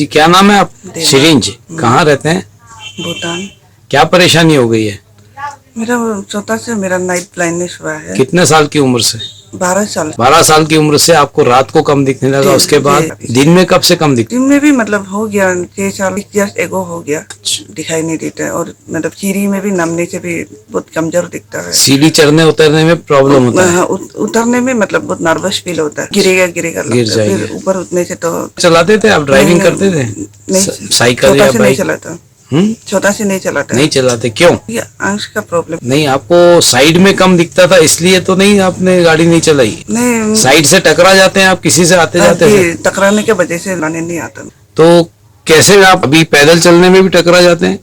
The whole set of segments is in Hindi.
जी क्या नाम है आप? सिरिंज। कहाँ रहते हैं? भूटान। क्या परेशानी हो गई है? मेरा छोटा से मेरा नाइट ब्लाइंडनेस हुआ है। कितने साल की उम्र से? 12 साल। 12 साल की उम्र से आपको रात को कम दिखने लगा, उसके बाद दिन में कब से कम दिखता? दिन में भी मतलब हो गया 6 साल जस्ट एगो हो गया, दिखाई नहीं देता है। और मतलब सीढ़ी में भी नामने से भी बहुत कमजोर दिखता है। सीढ़ी चढ़ने उतरने में प्रॉब्लम होता है? उतरने में मतलब बहुत नर्वस फील होता है, गिरेगा गिरेगा गिर लगता है। जाएगा। फिर ऊपर उठने से तो चलाते थे आप? ड्राइविंग करते थे? नहीं, साइकिल छोटा या से नहीं बाइक? चलाता। छोटा से नहीं चलाता। नहीं चलाते क्यों? ये आंख का प्रॉब्लम। नहीं, आपको साइड में कम दिखता था इसलिए तो नहीं आपने गाड़ी नहीं चलाई? नहीं, साइड से टकरा जाते हैं आप किसी से आते जाते थे? टकराने के वजह से लाने नहीं आता। तो कैसे आप अभी पैदल चलने में भी टकरा जाते हैं?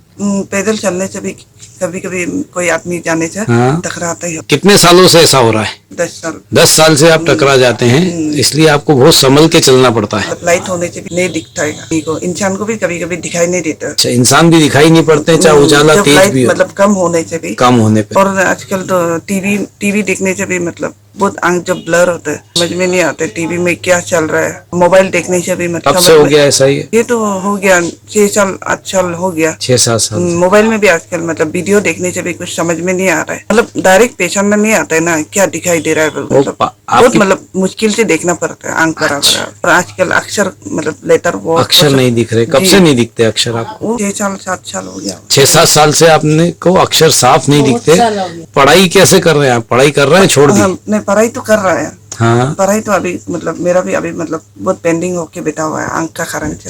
पैदल चलने से भी कभी कभी कोई आदमी जाने से हाँ। टकराता ही। कितने सालों से ऐसा हो रहा है? 10 साल। 10 साल से आप टकरा जाते हैं, इसलिए आपको बहुत संभल के चलना पड़ता है। लाइट होने से भी नहीं दिखता है को, इंसान को भी कभी कभी दिखाई नहीं देता। अच्छा, इंसान भी दिखाई नहीं पड़ते चाहे उजाला जब तेज लाइट भी हो? मतलब कम होने से भी। कम होने पे। और आजकल तो टीवी देखने से भी मतलब बहुत आंख जब ब्लर होता है, समझ में नहीं आता टीवी में क्या चल रहा है। मोबाइल देखने से भी मतलब कब से हो गया ऐसा? ये तो हो गया 6 साल 8 साल हो गया। 6-7 साल। मोबाइल में भी आजकल मतलब वीडियो देखने से भी कुछ समझ में नहीं आ रहा है। मतलब डायरेक्ट पेशेंट में नहीं आता है ना, क्या दिखाई दे रहा है मतलब बहुत मतलब मुश्किल से देखना पड़ता है आंख बराबर है। और आजकल अक्षर मतलब लेटर वो अक्षर नहीं दिख रहे? कब से नहीं दिखते अक्षर आपको? 6 साल 7 साल हो गया। 6-7 साल से आपने को अक्षर साफ नहीं दिखते। पढ़ाई कैसे कर रहे हैं आप? पढ़ाई कर रहे हैं? छोड़ दी? नहीं, पढ़ाई तो कर रहा है। हाँ। पढ़ाई तो अभी मतलब मेरा भी अभी मतलब बहुत पेंडिंग होके बैठा हुआ है आंख का कारण से,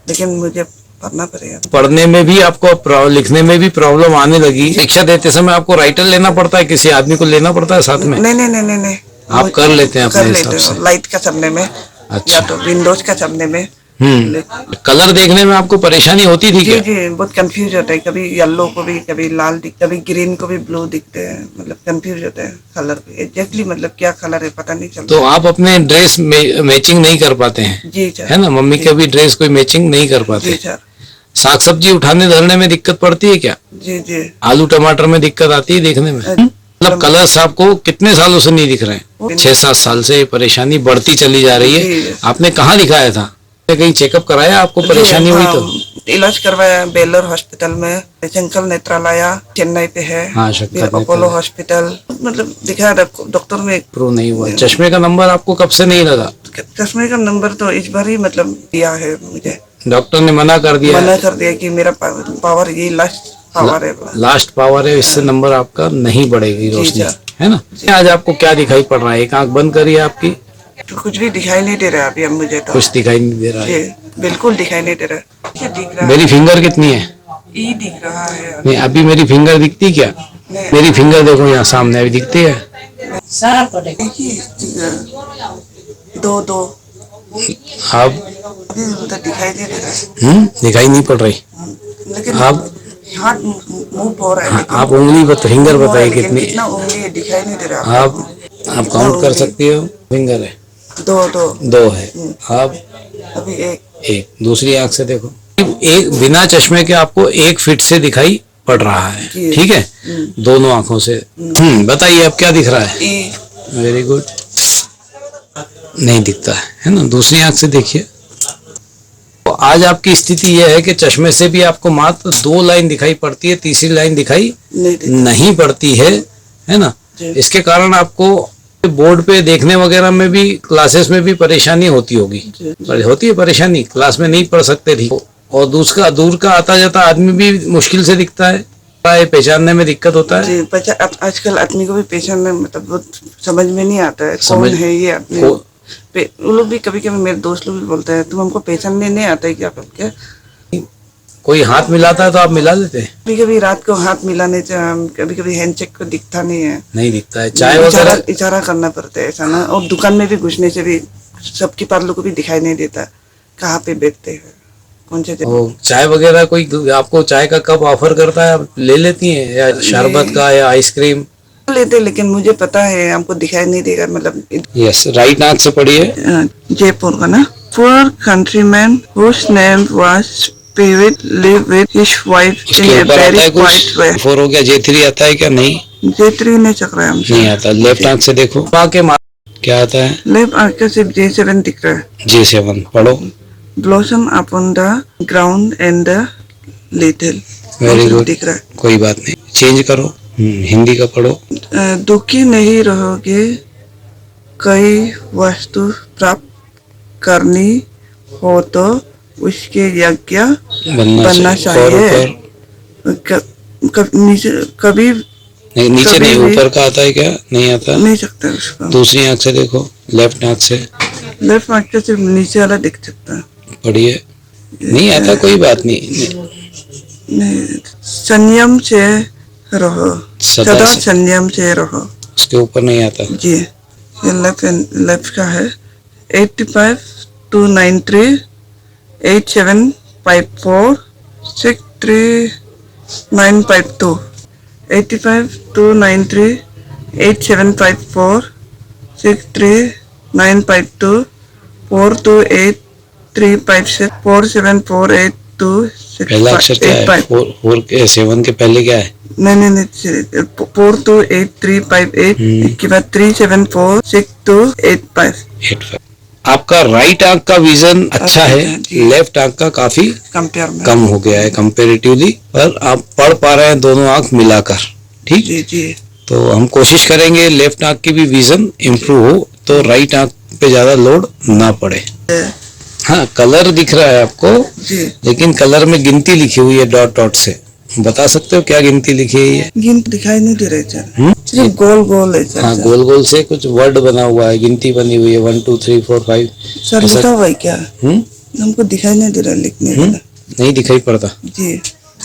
लेकिन मुझे पढ़ना पड़ेगा। पढ़ने में भी आपको लिखने में भी प्रॉब्लम आने लगी। परीक्षा देते समय आपको राइटर लेना पड़ता है, किसी आदमी को लेना पड़ता है साथ में? नहीं नहीं नहीं नहीं नहीं, आप कर लेते हैं अपने हिसाब से? लाइट का चलने में। अच्छा। या तो विंडोज का चलने में। कलर देखने में आपको परेशानी होती थी क्या? जी जी, बहुत कंफ्यूज होता है। कभी येलो को भी कभी लाल दिखता है, कभी ग्रीन को भी ब्लू दिखते हैं। मतलब कंफ्यूज होता है कलर पे, एग्जैक्टली मतलब क्या कलर है पता नहीं चलता। तो आप अपने ड्रेस मैचिंग नहीं कर पाते हैं? जी सर। है ना, मम्मी का भी ड्रेस कोई मैचिंग नहीं कर पाते? जी सर। साग सब्जी उठाने धरने में दिक्कत पड़ती है क्या? जी जी। आलू टमाटर में दिक्कत आती है देखने में? मतलब कलर्स आपको कितने सालों से नहीं दिख रहे हैं? 6-7 साल से ये परेशानी बढ़ती चली जा रही है। आपने कहाँ दिखाया था? कहीं चेकअप कराया? आपको परेशानी हुई तो इलाज करवाया बेलर हॉस्पिटल में, शंकर नेत्रालय चेन्नई पे है। हाँ, फिर अपोलो हॉस्पिटल मतलब दिखाया डॉक्टर में, प्रूव नहीं हुआ। चश्मे का नंबर आपको कब से नहीं लगा? चश्मे का नंबर तो इस बार ही मतलब दिया है मुझे। डॉक्टर ने मना कर दिया? मना कर दिया कि मेरा पावर ये लास्ट पावर है। लास्ट पावर है, इससे नंबर आपका नहीं बढ़ेगी रोशनी, है ना? आज आपको क्या दिखाई पड़ रहा है? एक आंख बंद करिए आपकी। तो कुछ भी दिखाई नहीं दे रहा है अभी अब मुझे तो। कुछ दिखाई नहीं दे रहा है? बिल्कुल दिखाई नहीं दे रहा है। क्या दिख रहा है? मेरी फिंगर कितनी है? ई दिख रहा है। नहीं, अभी मेरी फिंगर दिखती क्या? मेरी फिंगर देखो यहाँ सामने, अभी दिखती है? दो दो अब तो दिखाई दे रहा है। दिखाई नहीं पड़ रही। लेकिन आप हाथ मूव हो रहा है। आप उंगली फिंगर बताइए कितनी? कितना उंगली है दिखाई नहीं दे रहा। आप काउंट कर सकती हो? फिंगर है? दो है। आप अभी एक। दूसरी आंख से देखो। एक बिना चश्मे के आपको 1 फीट से दिखाई पड़ रहा है, ठीक है? दोनों आंखों से। बताइए अब क्या दिख रहा है? Very good. नहीं दिखता है ना? दूसरी आंख से देखिए। तो आज आपकी स्थिति यह है कि चश्मे से भी आपको मात्र 2 लाइन दिखाई पड़ती है, तीसरी लाइन दिखाई नहीं पड़ती है ना? इसके कारण आपको बोर्ड पे देखने वगैरह में भी, क्लासेस में भी परेशानी होती होगी। होती है परेशानी, क्लास में नहीं पढ़ सकते थी। और दूर का आता जाता आदमी भी मुश्किल से दिखता है, पहचानने में दिक्कत होता है। आजकल आदमी को भी पहचानने मतलब बहुत समझ में नहीं आता है कौन है ये आदमी। वो लोग भी कभी कभी मेरे दोस्त लोग भी बोलते हैं तुम हमको पहचानने नहीं आता है क्या करके। कोई हाथ मिलाता है तो आप मिला लेते हैं? कभी कभी रात को हाथ मिलाने से कभी कभी हैंडशेक को दिखता नहीं दिखता है। चाय वगैरह इशारा करना पड़ता है ऐसा ना। और दुकान में भी घुसने से भी सबके पार्लर को भी दिखाई नहीं देता कहाँ पे बैठते हैं कौन से। चाय वगैरह कोई आपको चाय का कप ऑफर करता है, आप ले लेती हैं? या शरबत का या आइसक्रीम लेते? लेकिन मुझे पता है हमको दिखाई नहीं देगा मतलब। यस, राइट आंख से पढ़िए। जयपुर का ना। Poor countryman whose name was Spirit lived with his wife in a very quiet way. 4 हो गया। J3 आता है क्या? नहीं, J3 नहीं चक रहा है हमसे। नहीं आता। लेफ्ट आंख से देखो। क्या आता है? लेफ्ट आंख का सिर्फ J7 दिख रहा है। J7 पढ़ो। Blossom upon the ground and the little. Very good, दिख रहा है। कोई बात नहीं, चेंज करो, हिंदी का पढ़ो। दुखी नहीं रहोगे, कई वस्तु प्राप्त करनी हो तो उसके यज्ञ बनना चाहिए। नीचे कभी नहीं, नीचे कभी नहीं, भी- ऊपर का आता है क्या? नहीं आता। नहीं सकता उसको। दूसरी आंख से देखो, लेफ्ट आंख से लेफ्ट आंख से सिर्फ नीचे वाला दिख सकता है। पढ़िए। नहीं आता, कोई बात नहीं। नहीं, संयम से रहो, सदा संयम से रहो। उसके ऊपर नहीं आता। जी, ये लेफ्ट का है। 85-293 8754 63952। 85-293 8754 63952 428-356 474826। पहला अक्षर क्या है? 4 के 7 के पहले क्या है? नहीं 428358 के बाद 3746285। आपका राइट आंख का विजन अच्छा है, लेफ्ट आंख का काफी कंपेयर में कम हो गया है कंपेरेटिवली, पर आप पढ़ पा रहे हैं दोनों आंख मिलाकर। ठीक, जी जी। तो हम कोशिश करेंगे लेफ्ट आंख की भी विजन इम्प्रूव हो तो राइट आंख पे ज्यादा लोड ना पड़े। हाँ, कलर दिख रहा है आपको जी, लेकिन कलर में गिनती लिखी हुई है डॉट डॉट से। बता सकते हो क्या गिनती लिखी है ये? गिनती दिखाई नहीं दे रहे सर, सिर्फ गोल गोल है सर। हाँ, गोल गोल से कुछ वर्ड बना हुआ है, गिनती बनी हुई है 1 2 3 4 5। सर लिखा हुआ है क्या? हमको दिखाई नहीं दे रहा लिखने वाला। नहीं दिखाई पड़ता। जी,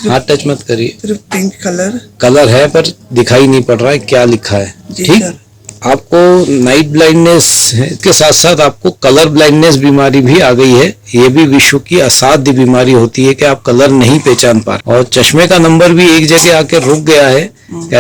हाथ टच मत करिए। सिर्फ पिंक कलर है पर दिखाई नहीं पड़ रहा है क्या लिखा है। जी ठीक, सर। आपको नाइट ब्लाइंडनेस के साथ साथ आपको कलर ब्लाइंडनेस बीमारी भी आ गई है। ये भी विश्व की असाध्य बीमारी होती है कि आप कलर नहीं पहचान पा रहे, और चश्मे का नंबर भी एक जगह आके रुक गया है।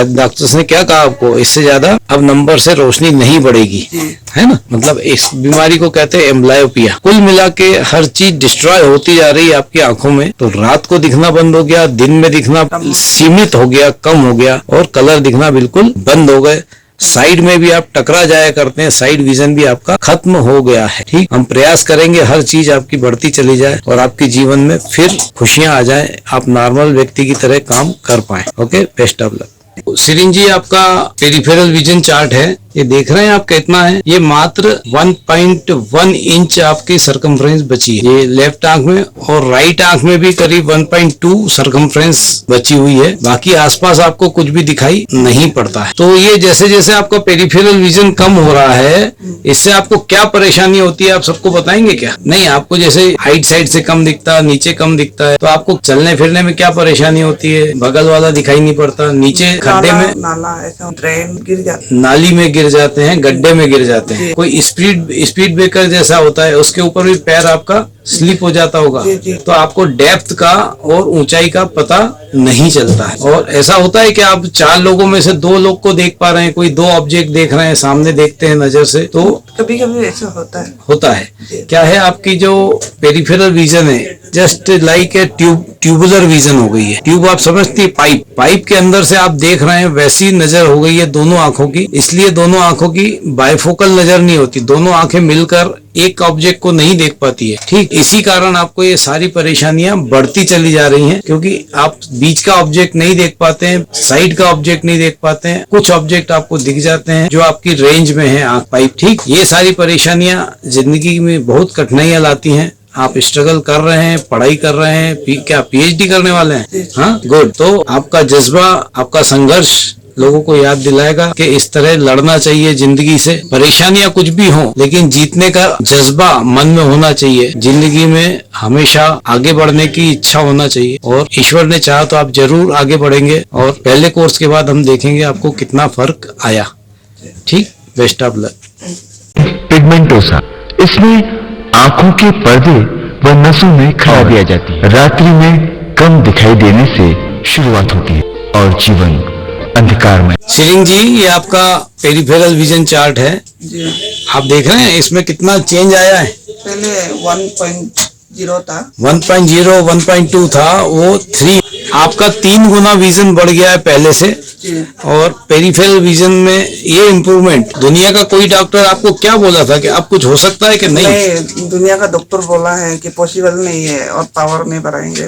डॉक्टर्स ने क्या कहा आपको? इससे ज्यादा अब नंबर से रोशनी नहीं बढ़ेगी, है ना? मतलब इस बीमारी को कहते हैं एम्ब्लायोपिया। कुल मिला के हर चीज डिस्ट्रॉय होती जा रही है आपकी आंखों में। तो रात को दिखना बंद हो गया, दिन में दिखना सीमित हो गया, कम हो गया, और कलर दिखना बिल्कुल बंद हो गए। साइड में भी आप टकरा जाया करते हैं, साइड विजन भी आपका खत्म हो गया है। ठीक, हम प्रयास करेंगे हर चीज आपकी बढ़ती चली जाए और आपके जीवन में फिर खुशियां आ जाए, आप नॉर्मल व्यक्ति की तरह काम कर पाए। Okay, best of luck. Sirin ji, आपका पेरिफेरल विजन चार्ट है, ये देख रहे हैं आप कितना है? ये मात्र 1.1 इंच आपकी सरकमफ्रेंस बची है ये लेफ्ट आंख में, और राइट आंख में भी करीब 1.2 सरकमफ्रेंस बची हुई है। बाकी आसपास आपको कुछ भी दिखाई नहीं पड़ता है। तो ये जैसे जैसे आपका पेरिफेरल विजन कम हो रहा है, इससे आपको क्या परेशानी होती है आप सबको बताएंगे क्या? नहीं, आपको जैसे हाइट साइड से कम दिखता है, नीचे कम दिखता है, तो आपको चलने फिरने में क्या परेशानी होती है? बगल वाला दिखाई नहीं पड़ता, नीचे खड्डे में नाला ऐसा ड्रेन गिर जाता, नाली में गिर जाते हैं, गड्ढे में गिर जाते हैं, कोई स्पीड ब्रेकर जैसा होता है उसके ऊपर भी पैर आपका स्लिप हो जाता होगा, तो आपको डेप्थ का और ऊंचाई का पता नहीं चलता है। और ऐसा होता है कि आप 4 लोगों में से 2 लोग को देख पा रहे हैं, कोई 2 ऑब्जेक्ट देख रहे हैं, सामने देखते हैं नजर से, तो कभी कभी ऐसा होता है। क्या है, आपकी जो पेरिफेरल विजन है just like a tubular vision हो गई है। ट्यूब आप समझती है, पाइप के अंदर से आप देख रहे हैं, वैसी नजर हो गई है दोनों आंखों की। इसलिए दोनों आंखों की बाइफोकल नजर नहीं होती, दोनों आंखें मिलकर एक ऑब्जेक्ट को नहीं देख पाती है। ठीक, इसी कारण आपको ये सारी परेशानियां बढ़ती चली जा रही हैं, क्योंकि आप बीच का ऑब्जेक्ट नहीं देख पाते हैं, साइड का ऑब्जेक्ट नहीं देख पाते हैं, कुछ ऑब्जेक्ट आपको दिख जाते हैं जो आपकी रेंज में है आंख पाइप। ठीक, ये सारी परेशानियां जिंदगी में बहुत कठिनाइयां लाती हैं। आप स्ट्रगल कर रहे हैं, पढ़ाई कर रहे हैं, क्या पीएचडी करने वाले हैं? हाँ, गुड। तो आपका जज्बा, आपका संघर्ष लोगों को याद दिलाएगा कि इस तरह लड़ना चाहिए जिंदगी से। परेशानियां कुछ भी हों, लेकिन जीतने का जज्बा मन में होना चाहिए। जिंदगी में हमेशा आगे बढ़ने की इच्छा होना चाहिए, और ईश्वर ने चाहा तो आप जरूर आगे बढ़ेंगे। और पहले कोर्स के बाद हम देखेंगे आपको कितना फर्क आया। ठीक, बेस्ट ऑफ लक। पिगमेंटोसा, इसमें आंखों के पर्दे व नसों में खराबी आ जाती है। रात्रि में कम दिखाई देने से शुरुआत होती है और जीवन अंधकार में। सिरिंग जी, ये आपका पेरिफेरल विजन चार्ट है, आप देख रहे हैं इसमें कितना चेंज आया है। पहले 1.0 था, 1.0 1.2 था, वो 3 आपका 3 गुना विजन बढ़ गया है पहले से, जी और पेरिफेरल विजन में ये इम्प्रूवमेंट, दुनिया का कोई डॉक्टर आपको क्या बोला था कि अब कुछ हो सकता है कि नहीं? नहीं, दुनिया का डॉक्टर बोला है कि पॉसिबल नहीं है और पावर नहीं बढ़ाएंगे।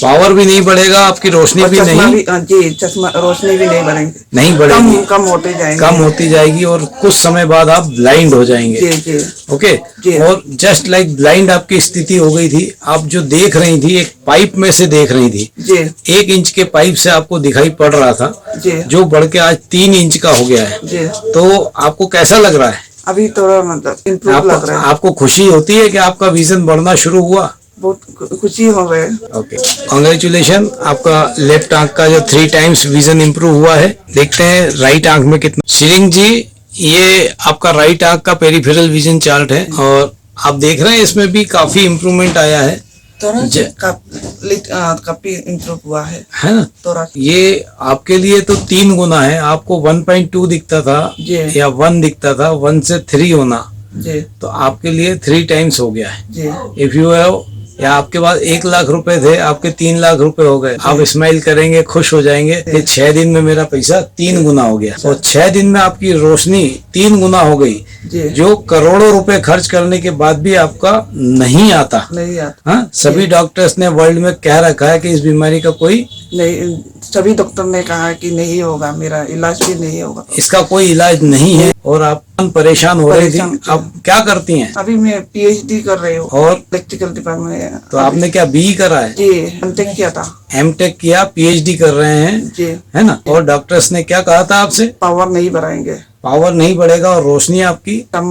पावर भी नहीं बढ़ेगा, आपकी रोशनी भी नहीं, जी चश्मा रोशनी भी नहीं बढ़ेंगे, नहीं बढ़ेगी, कम होते जाएंगे, कम होती जाएगी और कुछ समय बाद आप ब्लाइंड हो जाएंगे। जी जी ओके। जी। और जस्ट लाइक ब्लाइंड आपकी स्थिति हो गई थी, आप जो देख रही थी एक पाइप में से देख रही थी, जी 1 इंच के पाइप से आपको दिखाई पड़ रहा था, जी जो बढ़ के आज 3 इंच का हो गया है। जी। तो आपको कैसा लग रहा है? अभी थोड़ा मतलब इम्प्रूव लग रहा है। आपको खुशी होती है कि आपका विजन बढ़ना शुरू हुआ? बहुत खुशी हो गए। ओके, कांग्रेचुलेशन, आपका लेफ्ट आंख का जो 3 टाइम्स विजन इंप्रूव हुआ है। देखते हैं राइट आंख में कितना। श्रीलिंग जी, ये आपका राइट आंख का पेरिफेरल विजन चार्ट है और आप देख रहे हैं इसमें भी काफी इम्प्रूवमेंट आया है, थोड़ा काफी इम्प्रूव हुआ है ना? थोड़ा। ये आपके लिए तो 3 गुना है, आपको 1.2 दिखता था जी या 1 दिखता था, 1 से 3 होना, जी तो आपके लिए 3 टाइम्स हो गया है। जी इफ यू हैव, या आपके पास 1 लाख रुपए थे, आपके 3 लाख रुपए हो गए, आप स्माइल करेंगे, खुश हो जाएंगे कि 6 दिन में मेरा पैसा 3 गुना हो गया, और 6 दिन में आपकी रोशनी 3 गुना हो गई, जी जो करोड़ों रुपए खर्च करने के बाद भी आपका नहीं आता। नहीं आता। हाँ, सभी डॉक्टर्स ने वर्ल्ड में कह रखा है कि इस बीमारी का कोई, नहीं, सभी डॉक्टर ने कहा कि नहीं होगा, मेरा इलाज भी नहीं होगा, इसका कोई इलाज नहीं है, और आप परेशान हो रही थी। आप क्या करती हैं? अभी मैं पीएचडी कर रही हूँ और इलेक्ट्रिकल डिपार्टमेंट में। तो आपने क्या बीई करा है? जी एमटेक किया था। एमटेक किया, पीएचडी कर रहे हैं, जी है ना? और डॉक्टर्स ने क्या कहा था आपसे? पावर नहीं बढ़ाएंगे, पावर नहीं बढ़ेगा और रोशनी आपकी कम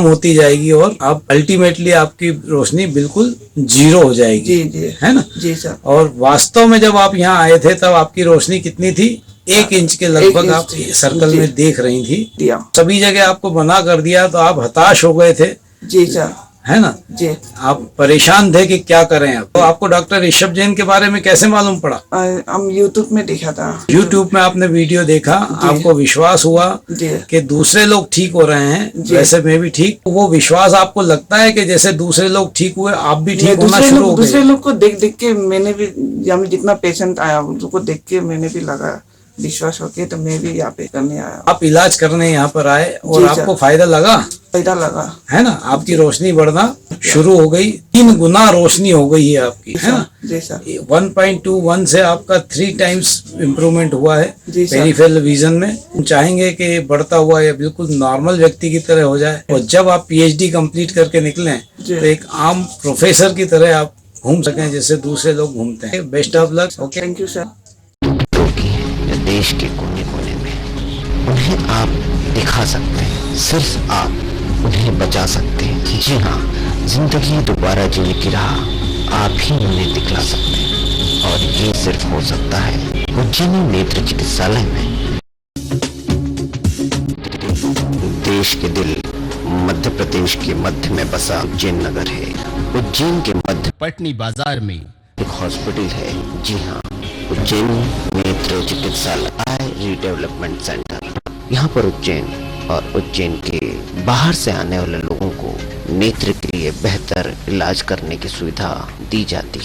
होती जाएगी, और आप अल्टीमेटली आपकी रोशनी बिल्कुल 0 हो जाएगी। जी जी है ना? जी सर। और वास्तव में जब आप यहाँ आए थे तब आपकी रोशनी कितनी थी? 1 इंच के लगभग आप सर्कल में देख रही थी। दिया सभी जगह आपको मना कर दिया तो आप हताश हो गए थे, जी सर, है ना? जी आप परेशान थे कि क्या करें अब। तो आपको डॉक्टर ऋषभ जैन के बारे में कैसे मालूम पड़ा? हम यूट्यूब में देखा था। यूट्यूब में आपने वीडियो देखा, आपको विश्वास हुआ जी कि दूसरे लोग ठीक हो रहे हैं, वैसे मैं भी ठीक। वो विश्वास आपको लगता है कि जैसे दूसरे लोग ठीक हुए आप भी ठीक होना शुरू हो गए? दूसरे लोग को देख देख के मैंने भी, जितना पेशेंट आया उनको देख के मैंने भी लगा विश्वास हो गया, तो मैं भी यहाँ पे करने आया। आप इलाज करने यहाँ पर आए और जी आपको फायदा लगा? फायदा लगा, है ना? आपकी रोशनी बढ़ना शुरू हो गई, 3 गुना रोशनी हो गई है आपकी, है ना? जी सर। 1.21 से आपका 3 टाइम्स इम्प्रूवमेंट हुआ है जी सर। पेरिफेरल विजन में। हम चाहेंगे कि ये बढ़ता हुआ या बिल्कुल नॉर्मल व्यक्ति की तरह हो जाए, और जब आप पीएचडी कंप्लीट करके निकलें जी। तो एक आम प्रोफेसर की तरह आप घूम सकें जैसे दूसरे लोग घूमते हैं। Best of luck. Okay, thank you sir. देश के कोने कोने में उन्हें आप दिखा सकते हैं, सिर्फ आप उन्हें बचा सकते हैं। जी हाँ, जिंदगी दोबारा जीने की राह आप ही उन्हें दिखला सकते हैं, और ये सिर्फ हो सकता है उज्जैनी नेत्र चिकित्सालय में। देश के दिल मध्य प्रदेश के मध्य में बसा उज्जैन नगर है। उज्जैन के मध्य पटनी बाजार में एक हॉस्पिटल है। जी हाँ, उज्जैन नेत्र चिकित्सालय आई रीडेवलपमेंट सेंटर। यहाँ पर उज्जैन और उज्जैन के बाहर से आने वाले लोगों को नेत्र के लिए बेहतर इलाज करने की सुविधा दी जाती है।